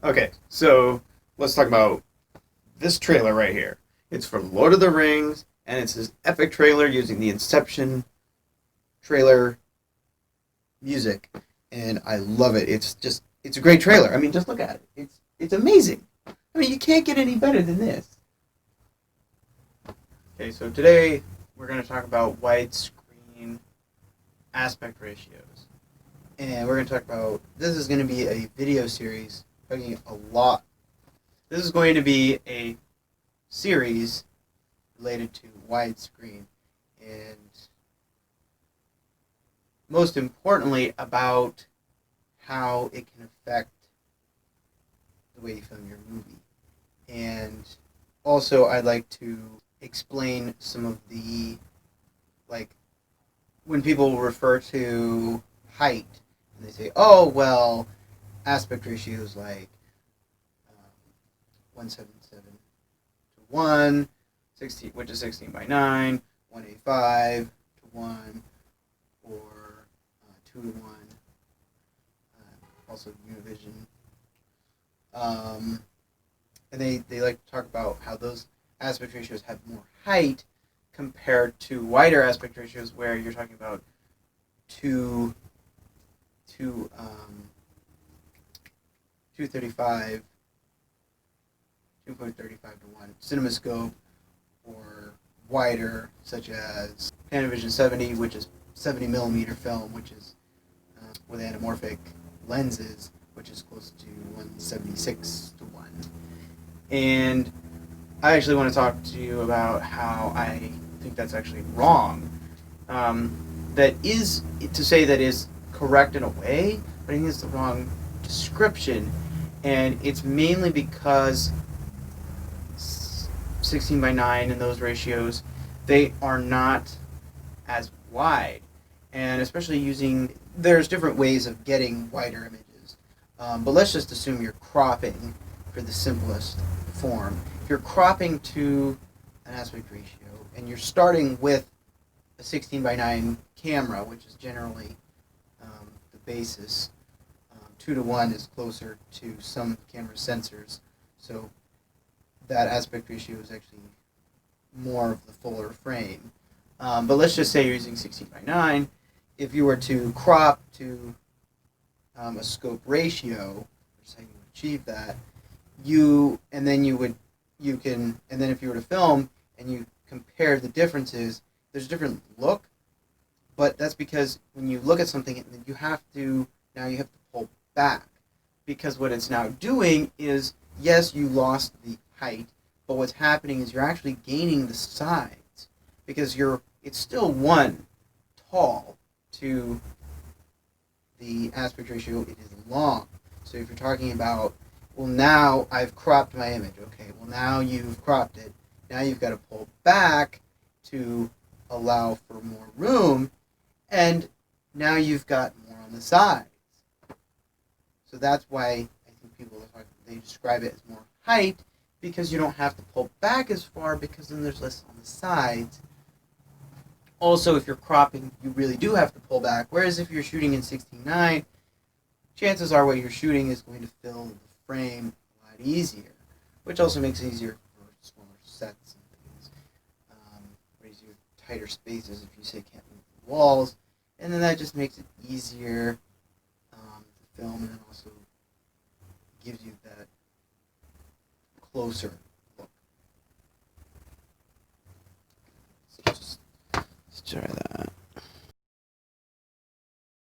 Okay, so let's talk about this trailer right here. It's for Lord of the Rings, and it's this epic trailer using the Inception trailer music, and I love it. It's a great trailer. I mean, just look at it. It's amazing. I mean, you can't get any better than this. Okay, so today we're going to talk about widescreen aspect ratios. And we're going to talk about, this is going to be a video series talking a lot. This is going to be a series related to widescreen and most importantly about how it can affect the way you film your movie. And also I'd like to explain some of the, like, when people refer to height and they say, oh, well, aspect ratios like 177 to 1, 16, which is 16 by 9, 185 to 1, or 2 to 1, also Univision. And they like to talk about how those aspect ratios have more height compared to wider aspect ratios where you're talking about 235 2.35 to 1 cinemascope, or wider, such as Panavision 70, which is 70 millimeter film, which is with anamorphic lenses, which is close to 176 to 1. And I actually want to talk to you about how I think that's actually wrong. That is, to say that is correct in a way, but I think it's the wrong description. And it's mainly because 16 by 9 and those ratios, they are not as wide. And especially there's different ways of getting wider images. But let's just assume you're cropping for the simplest form. If you're cropping to an aspect ratio and you're starting with a 16 by 9 camera, which is generally the basis, 2 to 1 is closer to some camera sensors. So that aspect ratio is actually more of the fuller frame. But let's just say you're using 16 by 9. If you were to crop to a scope ratio, which is how you would achieve that, and then if you were to film and you compare the differences, there's a different look, but that's because when you look at something, you have to pull back, because what it's now doing is, yes, you lost the height, but what's happening is you're actually gaining the sides, because it's still one tall to the aspect ratio. It is long. So if you're talking about, well, now I've cropped my image. Okay, well, now you've cropped it. Now you've got to pull back to allow for more room, and now you've got more on the sides. So that's why I think people they describe it as more height, because you don't have to pull back as far, because then there's less on the sides. Also, if you're cropping, you really do have to pull back, whereas if you're shooting in 16:9, chances are what you're shooting is going to fill the frame a lot easier, which also makes it easier for smaller sets and things. Raise your tighter spaces if you say can't move the walls, and then that just makes it easier to film, and then also gives you that closer look. Let's try that.